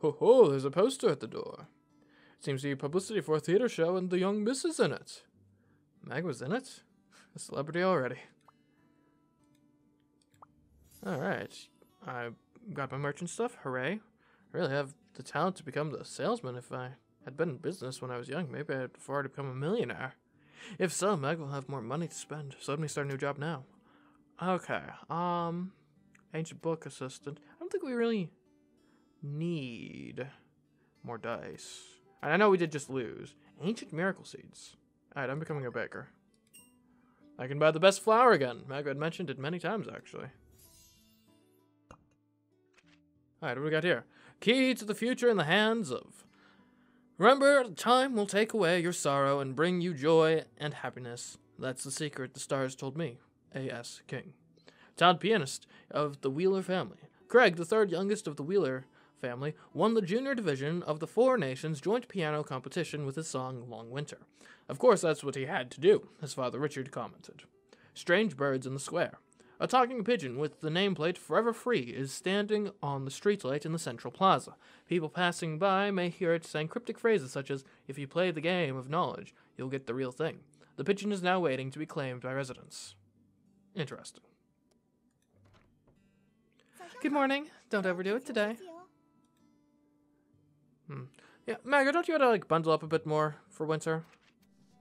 Ho ho, there's a poster at the door. Seems to be publicity for a theater show and the young miss is in it. Mag was in it? A celebrity already. Alright. I got my merchant stuff. Hooray. I really have the talent to become the salesman. If I had been in business when I was young, maybe I'd already become a millionaire. If so, Meg will have more money to spend, so let me start a new job now. Okay, ancient book assistant. I don't think we really need more dice. And I know we did just lose. Ancient miracle seeds. Alright, I'm becoming a baker. I can buy the best flour again. Meg had mentioned it many times, actually. Alright, what do we got here? Key to the future in the hands of... Remember, time will take away your sorrow and bring you joy and happiness. That's the secret the stars told me. A.S. King. Town pianist of the Wheeler family. Craig, the third youngest of the Wheeler family, won the junior division of the Four Nations joint piano competition with his song Long Winter. Of course, that's what he had to do, his father Richard commented. Strange birds in the square. A talking pigeon with the nameplate Forever Free is standing on the streetlight in the central plaza. People passing by may hear it saying cryptic phrases such as, if you play the game of knowledge, you'll get the real thing. The pigeon is now waiting to be claimed by residents. Interesting. Good morning. Don't overdo it today. Yeah, Maggie, don't you want to, like, bundle up a bit more for winter?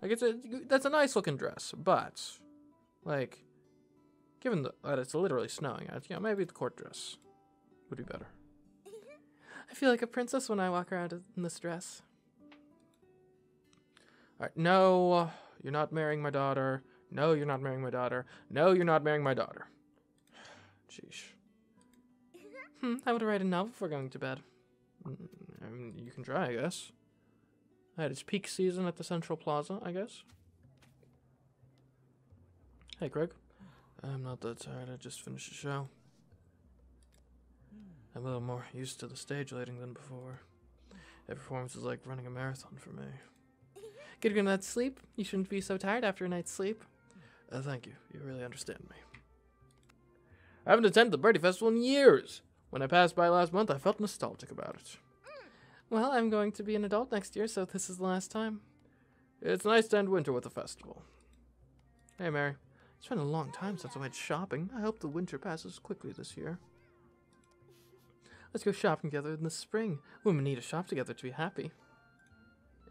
Like, that's a nice looking dress, but, like... Given that it's literally snowing out, maybe the court dress would be better. I feel like a princess when I walk around in this dress. Alright, no, you're not marrying my daughter. No, you're not marrying my daughter. No, you're not marrying my daughter. Sheesh. I would write a novel before going to bed. I mean, you can try, I guess. Alright, it's peak season at the Central Plaza, I guess. Hey, Craig. I'm not that tired, I just finished the show. I'm a little more used to the stage lighting than before. Every performance is like running a marathon for me. Get a good night's sleep? You shouldn't be so tired after a night's sleep. Thank you, you really understand me. I haven't attended the Birdie Festival in years. When I passed by last month, I felt nostalgic about it. Well, I'm going to be an adult next year, so this is the last time. It's nice to end winter with a festival. Hey, Mary. It's been a long time since I went shopping. I hope the winter passes quickly this year. Let's go shopping together in the spring. Women need to shop together to be happy.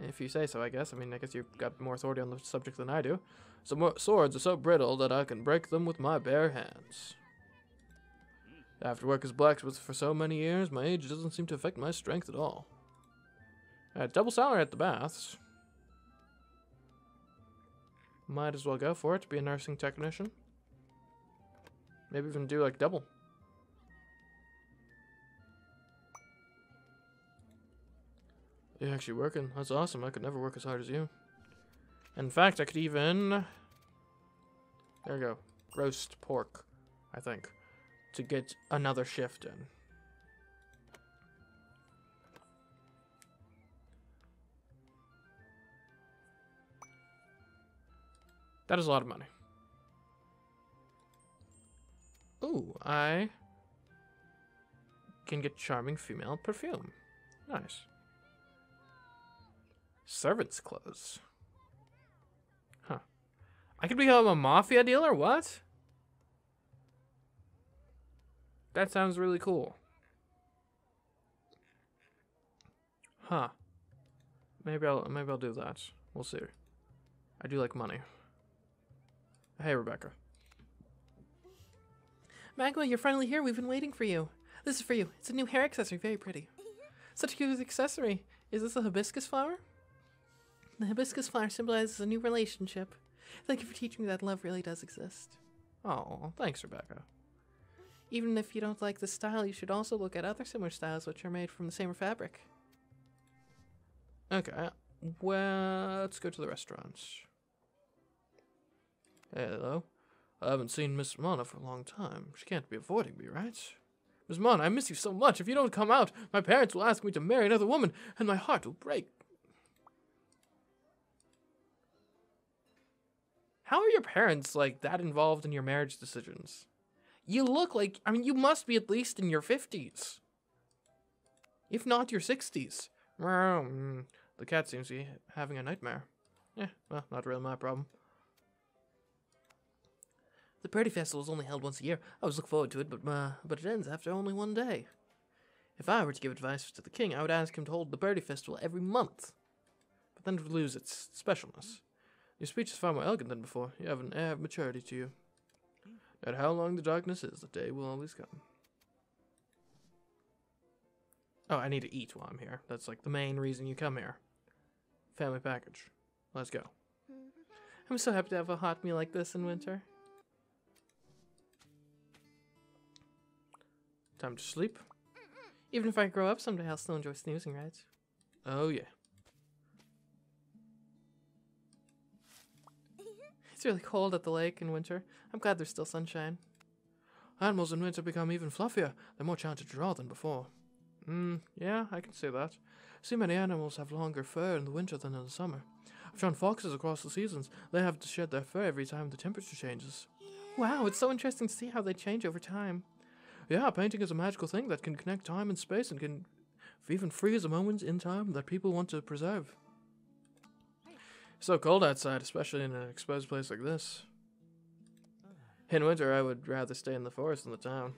If you say so, I guess. I mean, I guess you've got more authority on the subject than I do. Some swords are so brittle that I can break them with my bare hands. After work as blacksmith for so many years, my age doesn't seem to affect my strength at all. Double salary at the baths. Might as well go for it to be a nursing technician. Maybe even do like double. You're actually working. That's awesome. I could never work as hard as you. In fact, I could even... There we go. Roast pork, I think. To get another shift in. That is a lot of money. Ooh, I can get charming female perfume. Nice. Servant's clothes. Huh. I could become a mafia dealer? What? That sounds really cool. Huh. Maybe I'll do that. We'll see. I do like money. Hey, Rebecca. Maggie, you're finally here. We've been waiting for you. This is for you. It's a new hair accessory. Very pretty. Such a cute accessory. Is this a hibiscus flower? The hibiscus flower symbolizes a new relationship. Thank you for teaching me that love really does exist. Oh, thanks, Rebecca. Even if you don't like the style, you should also look at other similar styles which are made from the same fabric. Okay, well, let's go to the restaurants. Hello. I haven't seen Miss Mana for a long time. She can't be avoiding me, right? Miss Mana, I miss you so much. If you don't come out, my parents will ask me to marry another woman, and my heart will break. How are your parents, like, that involved in your marriage decisions? You look like, I mean, you must be at least in your 50s. If not your 60s. The cat seems to be having a nightmare. Yeah, well, not really my problem. The party festival is only held once a year. I always look forward to it, but it ends after only one day. If I were to give advice to the king, I would ask him to hold the party festival every month. But then it would lose its specialness. Your speech is far more elegant than before. You have an air of maturity to you. No matter how long the darkness is, the day will always come. Oh, I need to eat while I'm here. That's like the main reason you come here. Family package. Let's go. I'm so happy to have a hot meal like this in winter. Time to sleep. Even if I grow up someday, I'll still enjoy snoozing, right? Oh, yeah. It's really cold at the lake in winter. I'm glad there's still sunshine. Animals in winter become even fluffier. They're more chance to draw than before. Yeah, I can see that. See, many animals have longer fur in the winter than in the summer. I've found foxes across the seasons. They have to shed their fur every time the temperature changes. Wow, it's so interesting to see how they change over time. Yeah, painting is a magical thing that can connect time and space and can even freeze a moment in time that people want to preserve. It's so cold outside, especially in an exposed place like this. In winter, I would rather stay in the forest than the town.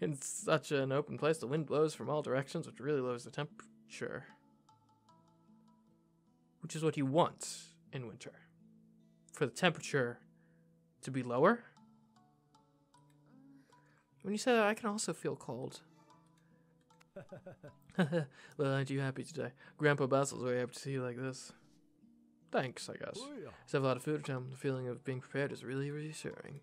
In such an open place, the wind blows from all directions, which really lowers the temperature. Which is what you want in winter. For the temperature to be lower. When you say that, I can also feel cold. Well, aren't you happy today? Grandpa Basil's very happy to see you like this. Thanks, I guess. I have a lot of food at home. The feeling of being prepared is really reassuring.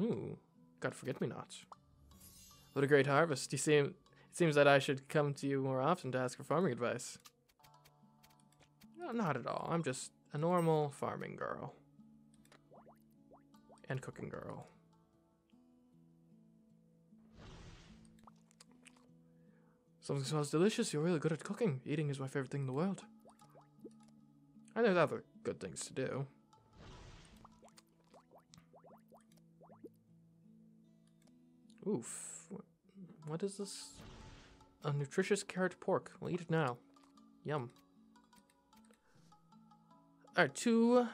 Ooh, got forget-me-nots. What a great harvest. It seems that I should come to you more often to ask for farming advice. No, not at all. I'm just a normal farming girl. And cooking girl. Something smells delicious. You're really good at cooking. Eating is my favorite thing in the world. And there's other good things to do. Oof. What is this? A nutritious carrot pork. We'll eat it now. Yum. Alright, to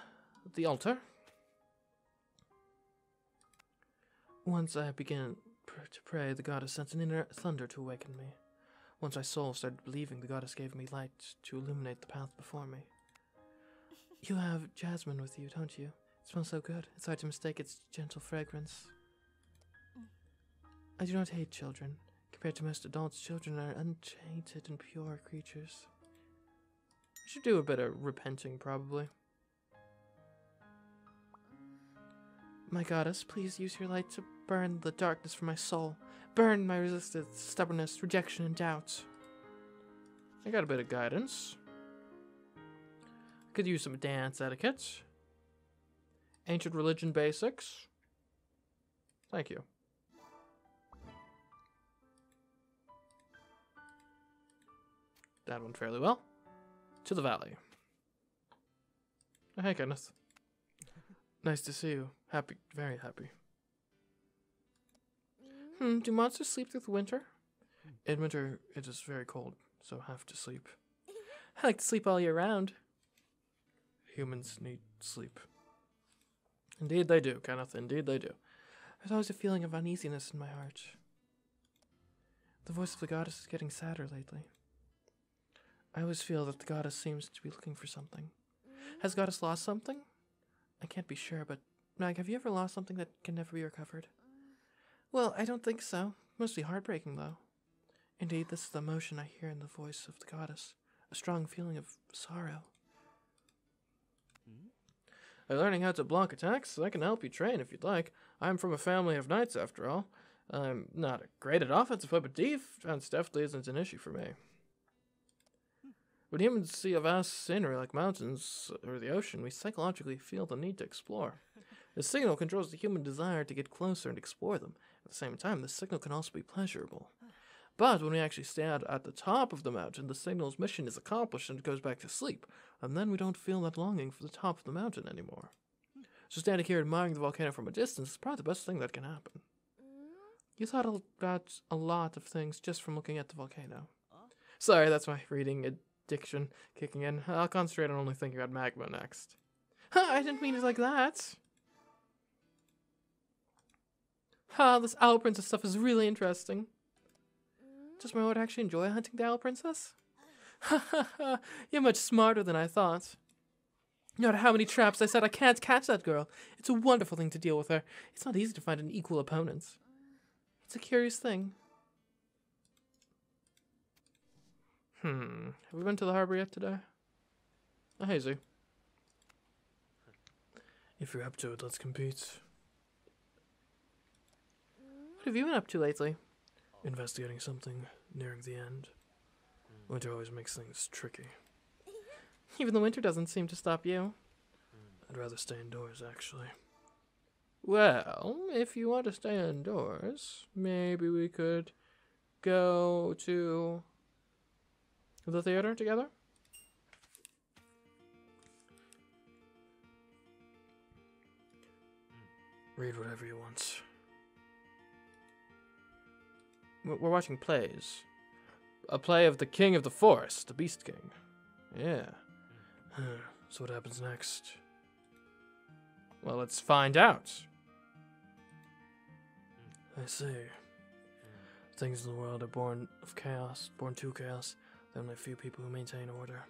the altar. Once I began to pray, the goddess sent an inner thunder to awaken me. Once my soul started believing, the goddess gave me light to illuminate the path before me. You have jasmine with you, don't you? It smells so good. It's hard to mistake its gentle fragrance. I do not hate children. Compared to most adults, children are untainted and pure creatures. I should do a bit of repenting, probably. My goddess, please use your light to burn the darkness from my soul. Burn my resistance, stubbornness, rejection, and doubt. I got a bit of guidance. Could use some dance etiquette. Ancient religion basics. Thank you. That went fairly well. To the valley. Oh, hey, Kenneth. Nice to see you. Happy, very happy. Do monsters sleep through the winter? In winter, it is very cold, so have to sleep. I like to sleep all year round. Humans need sleep. Indeed they do, Kenneth. Indeed they do. There's always a feeling of uneasiness in my heart. The voice of the goddess is getting sadder lately. I always feel that the goddess seems to be looking for something. Has the goddess lost something? I can't be sure, but Mag, have you ever lost something that can never be recovered? Well, I don't think so. Mostly heartbreaking, though. Indeed, this is the emotion I hear in the voice of the goddess. A strong feeling of sorrow. I'm learning how to block attacks, so I can help you train if you'd like. I'm from a family of knights, after all. I'm not great at offensive play, but defense definitely isn't an issue for me. When humans see a vast scenery like mountains or the ocean, we psychologically feel the need to explore. The signal controls the human desire to get closer and explore them. At the same time, the signal can also be pleasurable. But when we actually stand at the top of the mountain, the signal's mission is accomplished and it goes back to sleep. And then we don't feel that longing for the top of the mountain anymore. So standing here admiring the volcano from a distance is probably the best thing that can happen. You thought about a lot of things just from looking at the volcano. Sorry, that's my reading addiction kicking in. I'll concentrate on only thinking about magma next. I didn't mean it like that. This Owl Princess stuff is really interesting. Does my lord actually enjoy hunting the Owl Princess? You're much smarter than I thought. No matter how many traps I set, I can't catch that girl. It's a wonderful thing to deal with her. It's not easy to find an equal opponent. It's a curious thing. Have we been to the harbor yet today? Oh, hazy. If you're up to it, let's compete. What have you been up to lately? Investigating something, nearing the end. Winter always makes things tricky. Even the winter doesn't seem to stop you. I'd rather stay indoors, actually. Well, if you want to stay indoors, maybe we could go to the theater together? Read whatever you want. We're watching plays. A play of the King of the Forest, the Beast King. Yeah. So what happens next? Well, let's find out. I see. Things in the world are born of chaos, born to chaos. There are only a few people who maintain order.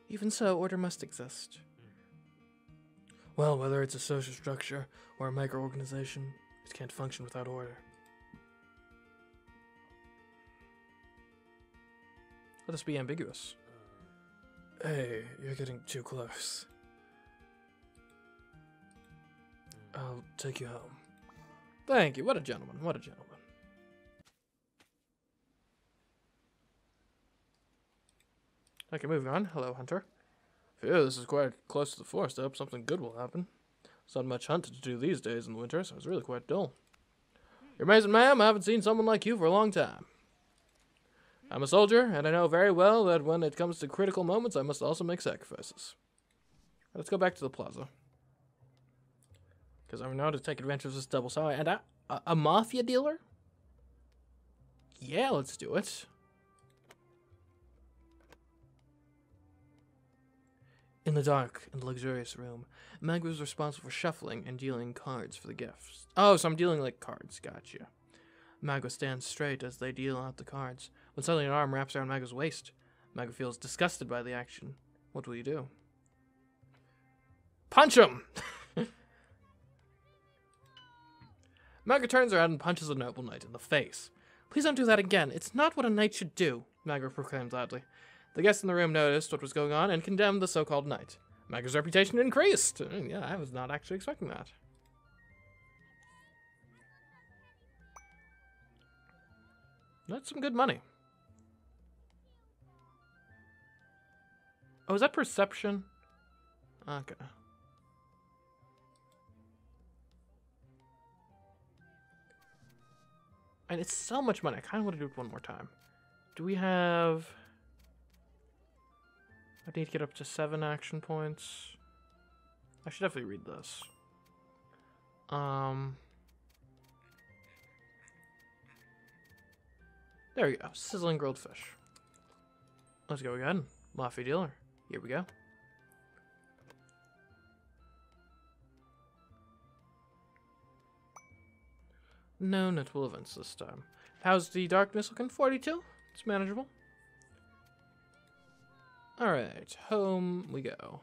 Even so, order must exist. Well, whether it's a social structure or a micro-organization, it can't function without order. Let us be ambiguous. Hey, you're getting too close. I'll take you home. Thank you. What a gentleman. What a gentleman. Okay, moving on. Hello, Hunter. Phew, this is quite close to the forest. I hope something good will happen. There's not much hunting to do these days in the winter, so it's really quite dull. You're amazing, ma'am. I haven't seen someone like you for a long time. I'm a soldier, and I know very well that when it comes to critical moments, I must also make sacrifices. Let's go back to the plaza. Because I know to take advantage of this double salary. And a mafia dealer? Yeah, let's do it. In the dark and luxurious room, Maggie was responsible for shuffling and dealing cards for the gifts. Oh, so I'm dealing like cards. Gotcha. Maggie stands straight as they deal out the cards. When suddenly an arm wraps around Maggie's waist. Maggie feels disgusted by the action. What will you do? Punch him! Maggie turns around and punches the noble knight in the face. Please don't do that again. It's not what a knight should do, Maggie proclaimed loudly. The guests in the room noticed what was going on and condemned the so-called knight. Maggie's reputation increased. Yeah, I was not actually expecting that. That's some good money. Oh, is that perception? Okay. And it's so much money. I kind of want to do it one more time. Do we have... I need to get up to 7 action points. I should definitely read this. There we go. Sizzling grilled fish. Let's go again. Mafia dealer. Here we go. No notable events this time. How's the darkness looking? 42? It's manageable. Alright, home we go.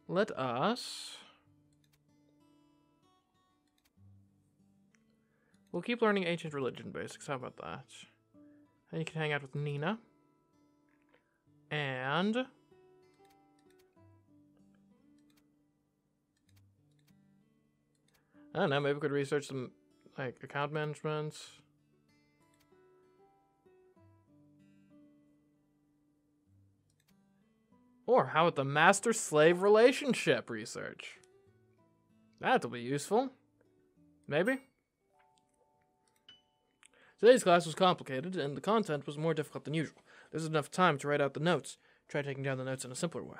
Let us... We'll keep learning ancient religion basics. How about that? And you can hang out with Nina. And... I don't know, maybe we could research some, like, account management. Or how about the master-slave relationship research? That'll be useful. Maybe. Today's class was complicated, and the content was more difficult than usual. There's enough time to write out the notes. Try taking down the notes in a simpler way.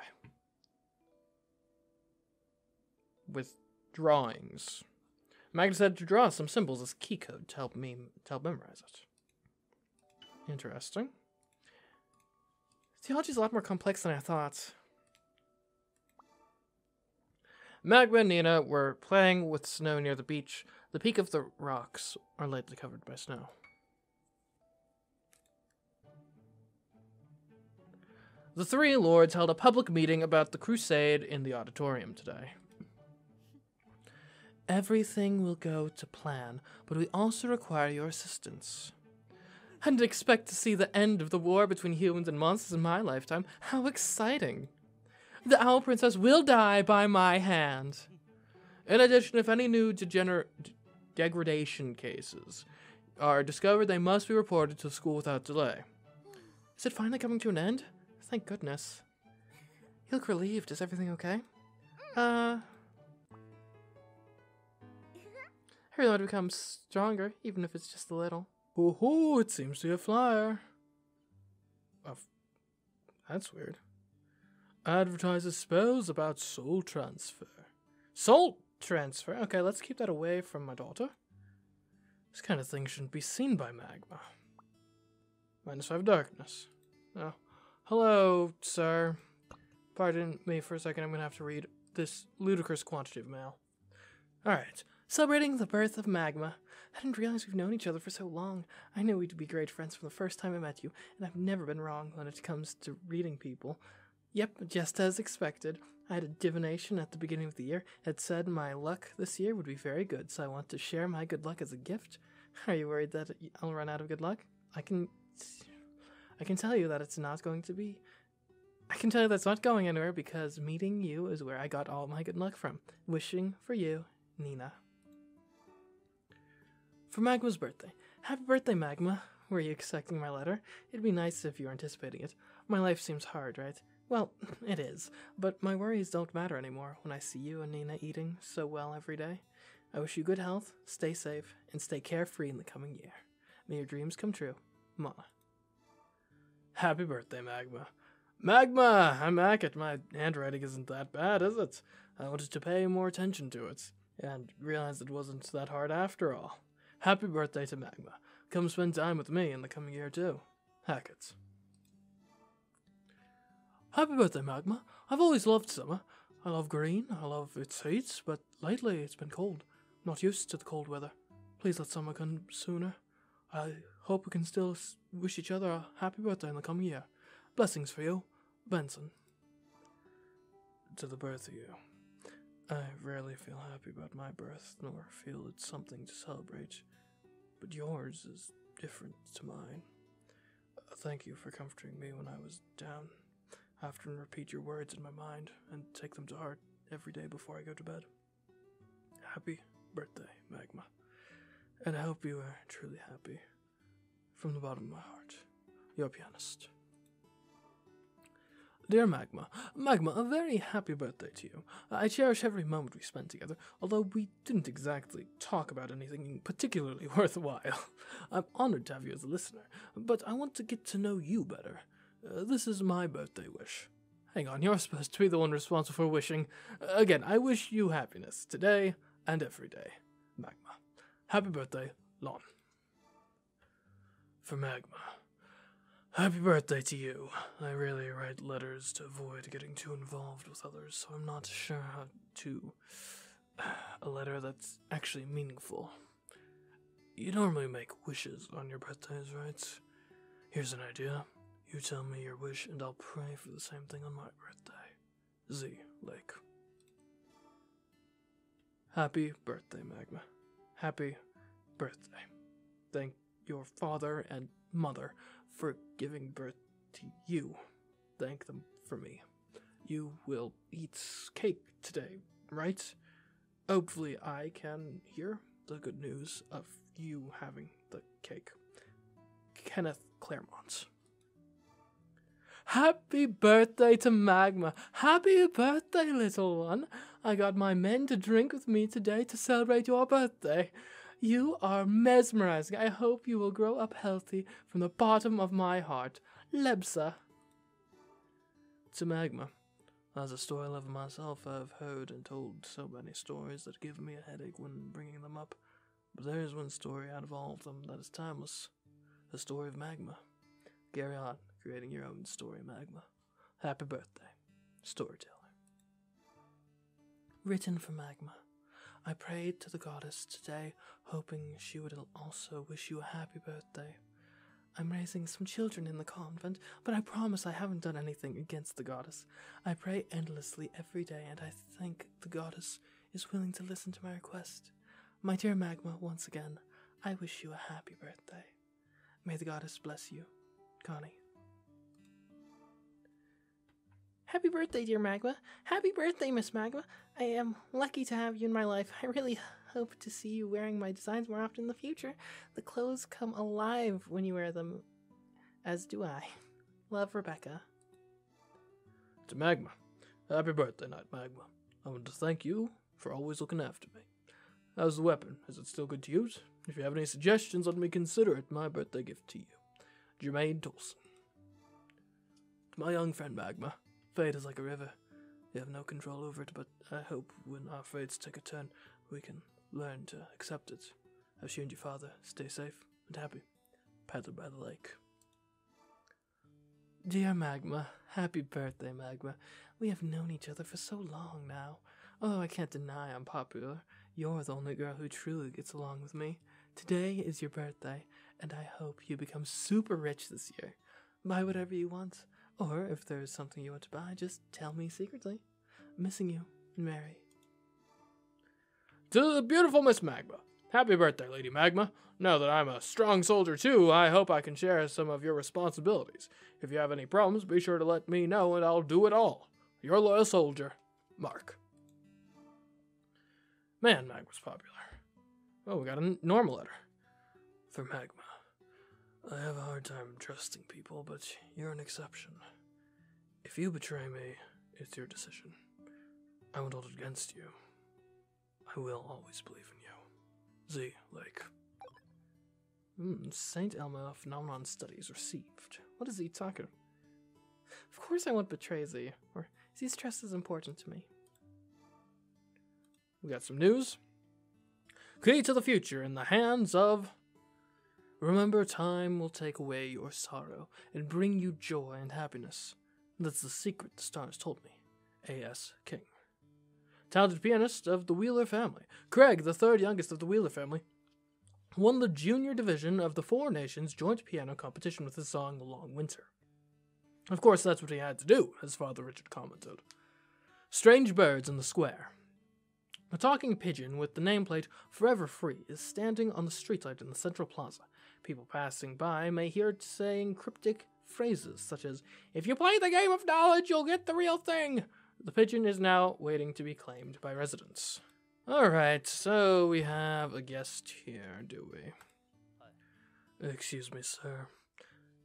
With drawings. Maggie decided to draw some symbols as key code to help memorize it. Interesting. Theology's a lot more complex than I thought. Magma and Nina were playing with snow near the beach. The peak of the rocks are lightly covered by snow. The three lords held a public meeting about the crusade in the auditorium today. Everything will go to plan, but we also require your assistance. I didn't expect to see the end of the war between humans and monsters in my lifetime. How exciting! The Owl Princess will die by my hand. In addition, if any new degradation cases are discovered, they must be reported to the school without delay. Is it finally coming to an end? Thank goodness. You look relieved. Is everything okay? I really want to become stronger, even if it's just a little. Oh, it seems to be a flyer. Oh, that's weird. Advertises spells about soul transfer. Soul transfer? Okay, let's keep that away from my daughter. This kind of thing shouldn't be seen by Magma. -5 darkness. Oh. Hello, sir. Pardon me for a second, I'm going to have to read this ludicrous quantity of mail. Alright. Celebrating the birth of Magma. I didn't realize we've known each other for so long. I knew we'd be great friends from the first time I met you, and I've never been wrong when it comes to reading people. Yep, just as expected. I had a divination at the beginning of the year. It said my luck this year would be very good, so I want to share my good luck as a gift. Are you worried that I'll run out of good luck? I can tell you that it's not going to be. I can tell you that's not going anywhere because meeting you is where I got all my good luck from. Wishing for you, Nina. For Magma's birthday. Happy birthday, Magma. Were you expecting my letter? It'd be nice if you were anticipating it. My life seems hard, right? Well, it is, but my worries don't matter anymore when I see you and Nina eating so well every day. I wish you good health, stay safe, and stay carefree in the coming year. May your dreams come true. Mama. Happy birthday, Magma. Magma! I'm back at my handwriting isn't that bad, is it? I wanted to pay more attention to it, and realized it wasn't that hard after all. Happy birthday to Magma. Come spend time with me in the coming year, too. Hackett. Happy birthday, Magma. I've always loved summer. I love green, I love its heat, but lately it's been cold. Not used to the cold weather. Please let summer come sooner. I hope we can still wish each other a happy birthday in the coming year. Blessings for you, Benson. To the birth of you. I rarely feel happy about my birth, nor feel it's something to celebrate. But yours is different to mine. Thank you for comforting me when I was down. I often repeat your words in my mind and take them to heart every day before I go to bed. Happy birthday, Magma. And I hope you are truly happy. From the bottom of my heart, your pianist. Dear Magma, a very happy birthday to you. I cherish every moment we spent together, although we didn't exactly talk about anything particularly worthwhile. I'm honored to have you as a listener, but I want to get to know you better. This is my birthday wish. Hang on, you're supposed to be the one responsible for wishing. Again, I wish you happiness today and every day. Magma. Happy birthday, Lon. For Magma. Happy birthday to you. I rarely write letters to avoid getting too involved with others, so I'm not sure how to... a letter that's actually meaningful. You normally make wishes on your birthdays, right? Here's an idea. You tell me your wish, and I'll pray for the same thing on my birthday. Z. Lake. Happy birthday, Magma. Happy birthday. Thank your father and mother for giving birth to you. Thank them for me. You will eat cake today, right? Hopefully I can hear the good news of you having the cake. Kenneth Claremont. Happy birthday to Magma. Happy birthday, little one. I got my men to drink with me today to celebrate your birthday. You are mesmerizing. I hope you will grow up healthy from the bottom of my heart. Lebsa. To Magma. As a story lover myself, I've heard and told so many stories that give me a headache when bringing them up. But there is one story out of all of them that is timeless. The story of Magma. Carry on, creating your own story, Magma. Happy birthday, storyteller. Written for Magma. I prayed to the goddess today, hoping she would also wish you a happy birthday. I'm raising some children in the convent, but I promise I haven't done anything against the goddess. I pray endlessly every day, and I think the goddess is willing to listen to my request. My dear Magma, once again, I wish you a happy birthday. May the goddess bless you. Connie. Happy birthday, dear Magma. Happy birthday, Miss Magma. I am lucky to have you in my life. I really hope to see you wearing my designs more often in the future. The clothes come alive when you wear them, as do I. Love, Rebecca. To Magma. Happy birthday night, Magma. I want to thank you for always looking after me. How's the weapon? Is it still good to use? If you have any suggestions, let me consider it my birthday gift to you. Jermaine Tolson. To my young friend Magma. Fate is like a river. You have no control over it, but I hope when our fates take a turn, we can learn to accept it. As you and your father stay safe and happy. Paddle by the lake. Dear Magma, happy birthday, Magma. We have known each other for so long now. Although I can't deny I'm popular, you're the only girl who truly gets along with me. Today is your birthday, and I hope you become super rich this year. Buy whatever you want, or if there's something you want to buy, just tell me secretly. Missing you, Mary. To the beautiful Miss Magma. Happy birthday, Lady Magma. Now that I'm a strong soldier too, I hope I can share some of your responsibilities. If you have any problems, be sure to let me know and I'll do it all. Your loyal soldier, Mark. Man, Magma's popular. Oh, we got a normal letter. For Magma. I have a hard time trusting people, but you're an exception. If you betray me, it's your decision. I won't hold it against you. I will always believe in you. Z. Lake. St. Elmo Phenomenon Studies received. What is he talking? Of course I won't betray Z, or Z's trust is important to me. We got some news. Key to the future in the hands of... Remember, time will take away your sorrow and bring you joy and happiness. That's the secret the stars told me. A.S. King. Talented pianist of the Wheeler family. Craig, the third youngest of the Wheeler family, won the junior division of the Four Nations joint piano competition with his song The Long Winter. Of course, that's what he had to do, as Father Richard commented. Strange birds in the square. A talking pigeon with the nameplate Forever Free is standing on the streetlight in the central plaza. People passing by may hear it saying cryptic phrases such as, "If you play the game of knowledge, you'll get the real thing." The pigeon is now waiting to be claimed by residents. Alright, so we have a guest here, do we? Hi. Excuse me, sir.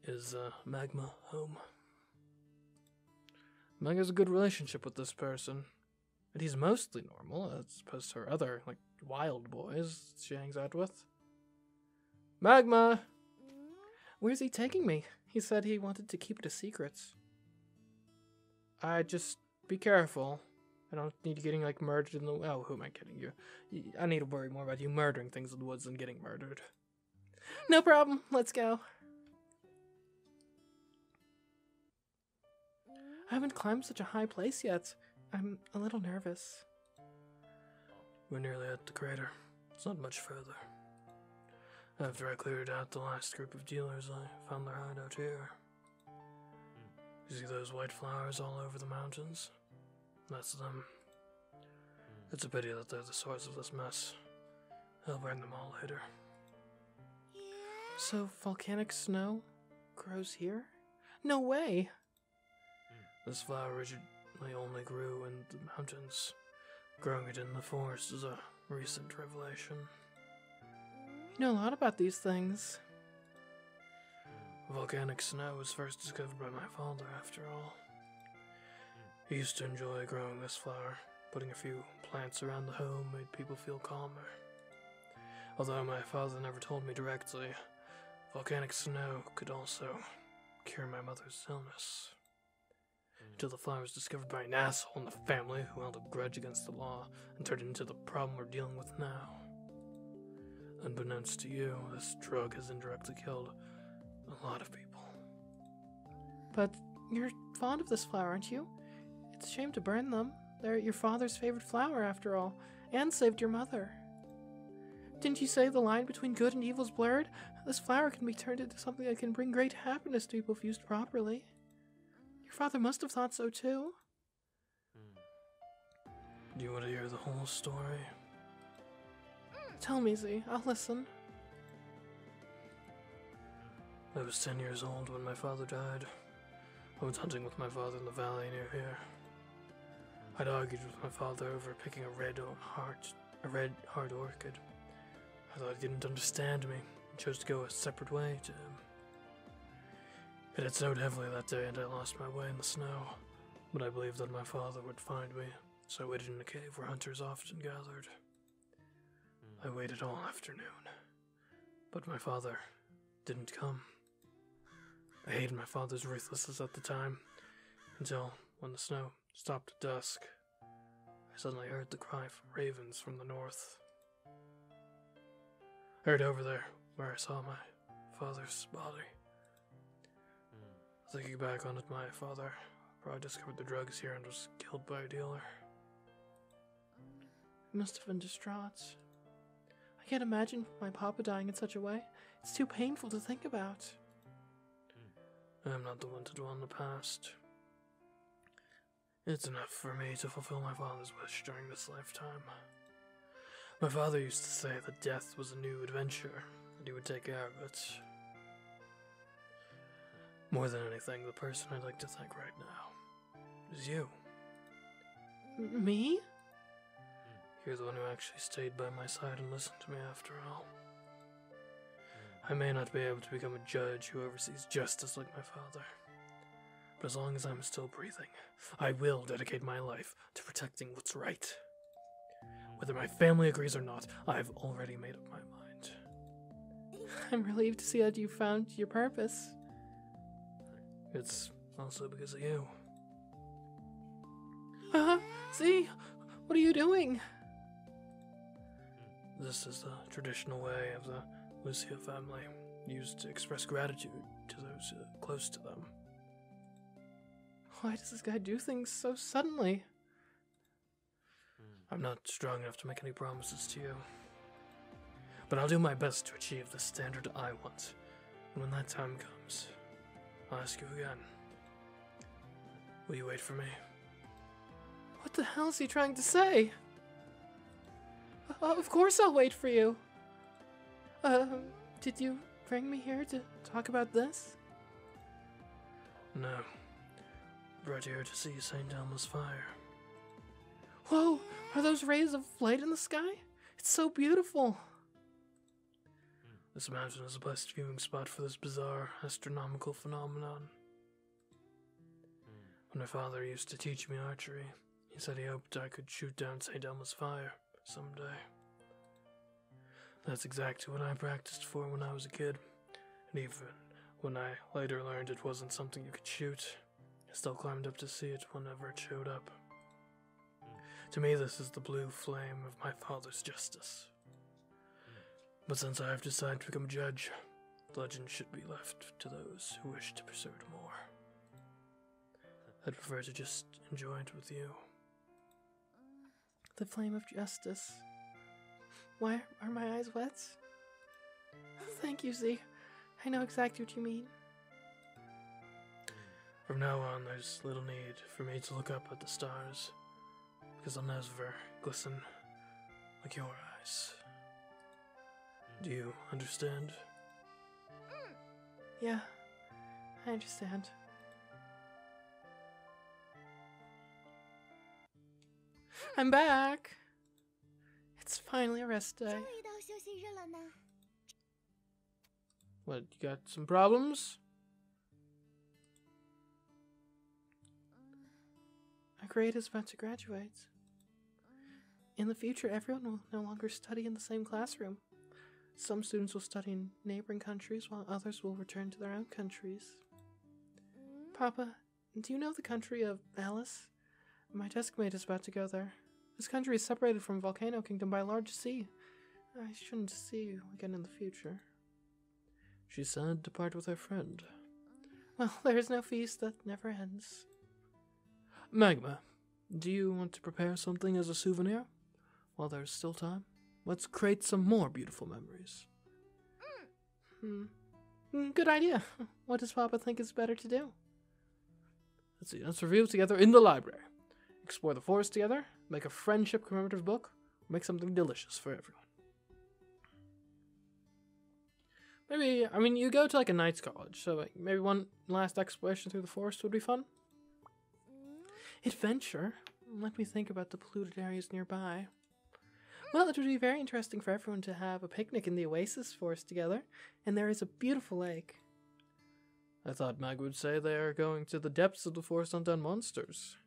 Is Magma home? Meg has a good relationship with this person. But he's mostly normal, as opposed to her other, wild boys she hangs out with. Magma! Where's he taking me? He said he wanted to keep it a secret. Just be careful. I don't need you getting, murdered in the... Oh, who am I kidding you? I need to worry more about you murdering things in the woods than getting murdered. No problem. Let's go. I haven't climbed such a high place yet. I'm a little nervous. We're nearly at the crater. It's not much further. After I cleared out the last group of dealers, I found their hideout here. You see those white flowers all over the mountains? That's them. It's a pity that they're the source of this mess. I'll burn them all later. So, volcanic snow grows here? No way! This flower originally only grew in the mountains. Growing it in the forest is a recent revelation. You know a lot about these things. Volcanic snow was first discovered by my father, after all. He used to enjoy growing this flower. Putting a few plants around the home made people feel calmer. Although my father never told me directly, volcanic snow could also cure my mother's illness. Until the flower was discovered by an asshole in the family who held a grudge against the law and turned it into the problem we're dealing with now. Unbeknownst to you, this drug has indirectly killed a lot of people. But you're fond of this flower, aren't you? It's a shame to burn them. They're your father's favorite flower, after all, and saved your mother. Didn't you say the line between good and evil is blurred? This flower can be turned into something that can bring great happiness to people if used properly. Your father must have thought so too. Do you want to hear the whole story? Tell me, Z. I'll listen. I was 10 years old when my father died. I was hunting with my father in the valley near here. I'd argued with my father over picking a red heart orchid. I thought he didn't understand me and chose to go a separate way to him. It had snowed heavily that day and I lost my way in the snow, but I believed that my father would find me, so I waited in a cave where hunters often gathered. I waited all afternoon, but my father didn't come. I hated my father's ruthlessness at the time, until when the snow stopped at dusk, I suddenly heard the cry from ravens from the north. I heard over there where I saw my father's body. Thinking back on it, my father probably discovered the drugs here and was killed by a dealer. He must have been distraught. I can't imagine my papa dying in such a way. It's too painful to think about. I'm not the one to dwell on the past. It's enough for me to fulfill my father's wish during this lifetime. My father used to say that death was a new adventure, and he would take care of it. More than anything, the person I'd like to thank right now is you. Me? You're the one who actually stayed by my side and listened to me after all. I may not be able to become a judge who oversees justice like my father, but as long as I'm still breathing, I will dedicate my life to protecting what's right. Whether my family agrees or not, I've already made up my mind. I'm relieved to see that you found your purpose. It's also because of you. See? What are you doing? This is the traditional way of the Lucia family, used to express gratitude to those close to them. Why does this guy do things so suddenly? I'm not strong enough to make any promises to you, but I'll do my best to achieve the standard I want. And when that time comes, I'll ask you again. Will you wait for me? What the hell is he trying to say? Of course I'll wait for you. Did you bring me here to talk about this? No. I brought you here to see St. Elmo's fire. Whoa! Are those rays of light in the sky? It's so beautiful! This mountain is the best viewing spot for this bizarre astronomical phenomenon. When my father used to teach me archery, he said he hoped I could shoot down St. Elmo's fire someday. That's exactly what I practiced for when I was a kid, and even when I later learned it wasn't something you could shoot, I still climbed up to see it whenever it showed up. To me, this is the blue flame of my father's justice. But since I have decided to become a judge, the legend should be left to those who wish to pursue it more. I'd prefer to just enjoy it with you. The flame of justice. Why are my eyes wet? Thank you, Z. I know exactly what you mean. From now on, there's little need for me to look up at the stars, because they'll never glisten like your eyes. Do you understand? Yeah, I understand. I'm back! It's finally a rest day. What, you got some problems? Our grade is about to graduate. In the future, everyone will no longer study in the same classroom. Some students will study in neighboring countries, while others will return to their own countries. Papa, do you know the country of Alice? My desk mate is about to go there. This country is separated from Volcano Kingdom by a large sea. I shouldn't see you again in the future. She said to part with her friend. Well, there is no feast that never ends. Magma, do you want to prepare something as a souvenir? While there's still time, let's create some more beautiful memories. Good idea. What does Papa think is better to do? Let's see, let's review together in the library. Explore the forest together, make a friendship commemorative book, make something delicious for everyone. Maybe, I mean, you go to like a knight's college, so like, maybe one last exploration through the forest would be fun. Adventure? Let me think about the polluted areas nearby. Well, it would be very interesting for everyone to have a picnic in the oasis forest together, and there is a beautiful lake. I thought Mag would say they are going to the depths of the forest to hunt monsters.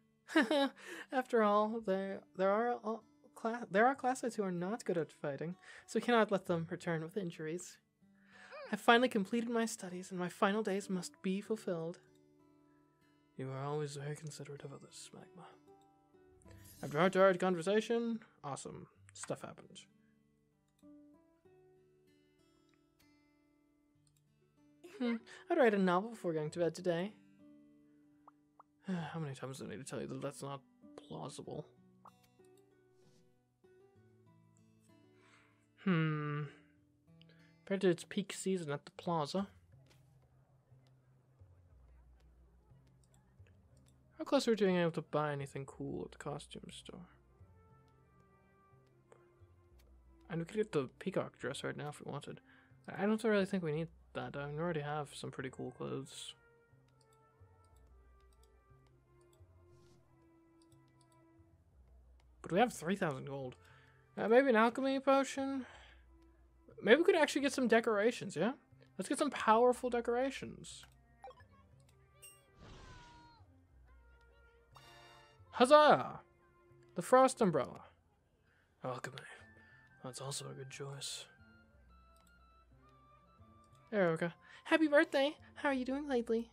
After all, there are classmates who are not good at fighting, so we cannot let them return with injuries. I've finally completed my studies, and my final days must be fulfilled. You are always very considerate of others, Magma. After heart-to-heart conversation, awesome stuff happened. I'd write a novel before going to bed today. How many times do I need to tell you that that's not plausible? Compared to its peak season at the plaza. How close are we to being able to buy anything cool at the costume store? And we could get the peacock dress right now if we wanted. I don't really think we need that. I already have some pretty cool clothes. But we have 3,000 gold. Maybe an alchemy potion? Maybe we could actually get some decorations, yeah? Let's get some powerful decorations. Huzzah! The frost umbrella. Alchemy. That's also a good choice. There we go. Happy birthday! How are you doing lately?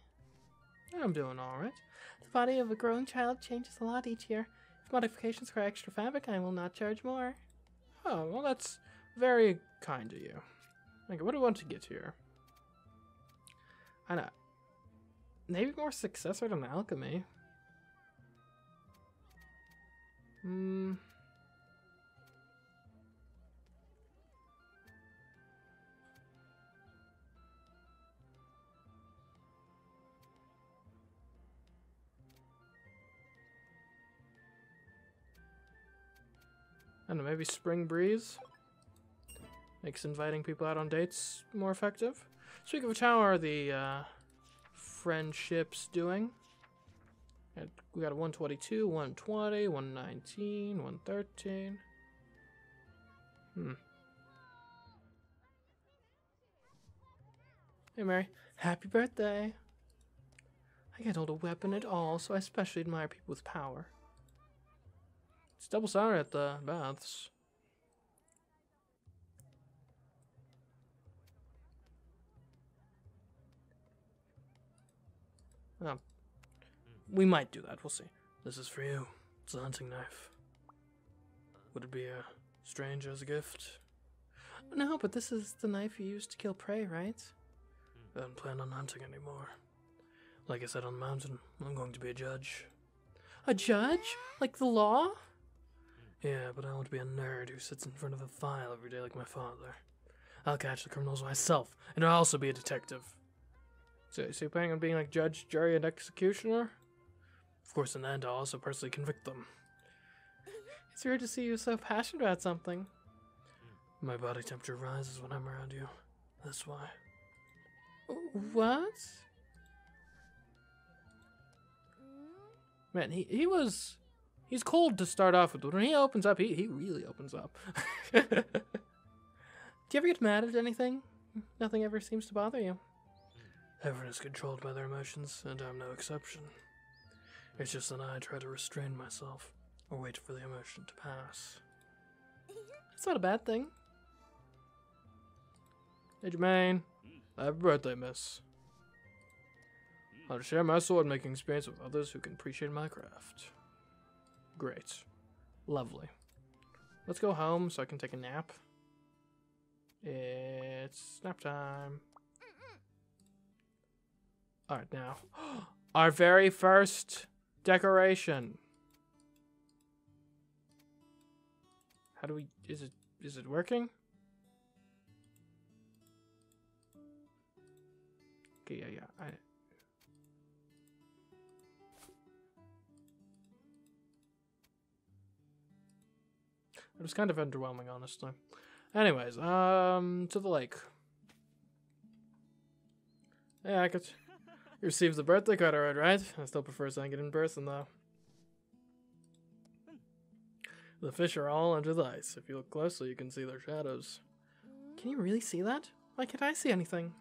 I'm doing alright. The body of a growing child changes a lot each year. If modifications require extra fabric, I will not charge more. Oh, well that's very kind of you. Okay, what do I want to get here? I know. Maybe more success rate on alchemy. I don't know, maybe Spring Breeze makes inviting people out on dates more effective. Speaking of which, how are the friendships doing? We got a 122, 120, 119, 113. Hey Mary, happy birthday! I can't hold a weapon at all, so I especially admire people with power. It's double sour at the baths. Oh. We might do that, we'll see. This is for you. It's a hunting knife. Would it be strange as a gift? No, but this is the knife you used to kill prey, right? I don't plan on hunting anymore. Like I said on the mountain, I'm going to be a judge. A judge? Like the law? Yeah, but I want to be a nerd who sits in front of a file every day like my father. I'll catch the criminals myself, and I'll also be a detective. So you're planning on being like judge, jury, and executioner? Of course, in the end, I'll also personally convict them. It's weird to see you so passionate about something. My body temperature rises when I'm around you. That's why. What? Man, he's cold to start off with, but when he opens up, he really opens up. Do you ever get mad at anything? Nothing ever seems to bother you. Everyone is controlled by their emotions, and I'm no exception. It's just that I try to restrain myself, or wait for the emotion to pass. It's not a bad thing. Hey Jermaine, happy birthday, miss. I'll share my sword making experience with others who can appreciate my craft. Great. Lovely. Let's go home so I can take a nap. It's nap time. Alright, now. Our very first decoration. How do we... Is it working? Okay, yeah. It was kind of underwhelming, honestly. Anyways, to the lake. Yeah, I could... You received the birthday card already, right? I still prefer saying it in person, though. The fish are all under the ice. If you look closely, you can see their shadows. Can you really see that? Why can't I see anything?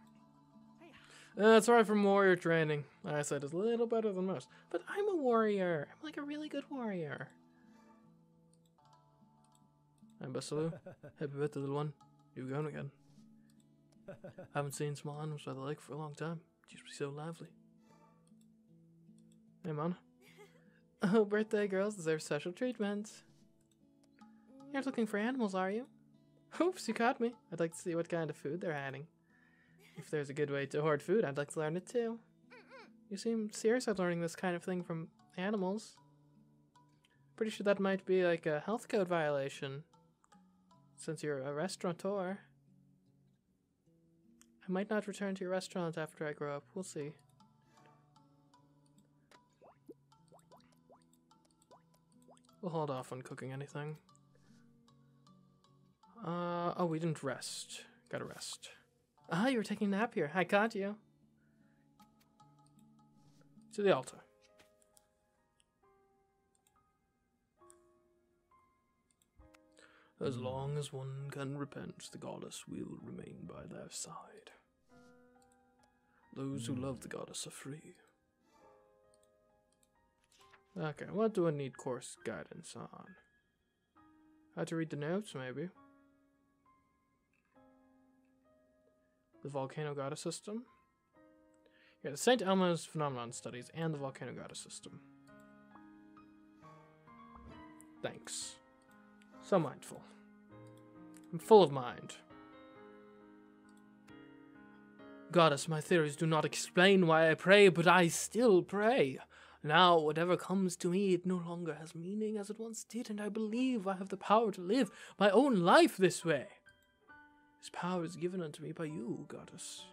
That's right from warrior training. My eyesight is a little better than most. But I'm a warrior. I'm like a really good warrior. I'm Basalu. Happy birthday, little one. You've gone again. Haven't seen small animals by the lake for a long time. It used to be so lively. Hey, Mona. Oh, birthday girls deserve special treatment. You're looking for animals, are you? Oops, you caught me. I'd like to see what kind of food they're hiding. If there's a good way to hoard food, I'd like to learn it too. You seem serious about learning this kind of thing from animals. Pretty sure that might be like a health code violation. Since you're a restaurateur. I might not return to your restaurant after I grow up. We'll see. We'll hold off on cooking anything. Oh, we didn't rest. Gotta rest. Ah, you were taking a nap here. I caught you. To the altar. As long as one can repent, the goddess will remain by their side. Those who love the goddess are free. Okay, what do I need course guidance on? How to read the notes, maybe. The Volcano Goddess System. Yeah, the St. Elmo's Phenomenon Studies and the Volcano Goddess System. Thanks. So mindful. I'm full of mind. Goddess, my theories do not explain why I pray, but I still pray. Now, whatever comes to me, it no longer has meaning as it once did, and I believe I have the power to live my own life this way. This power is given unto me by you, Goddess.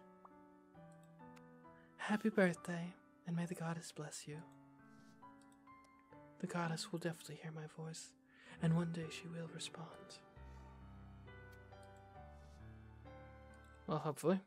Happy birthday, and may the Goddess bless you. The Goddess will definitely hear my voice, and one day she will respond. Well, hopefully.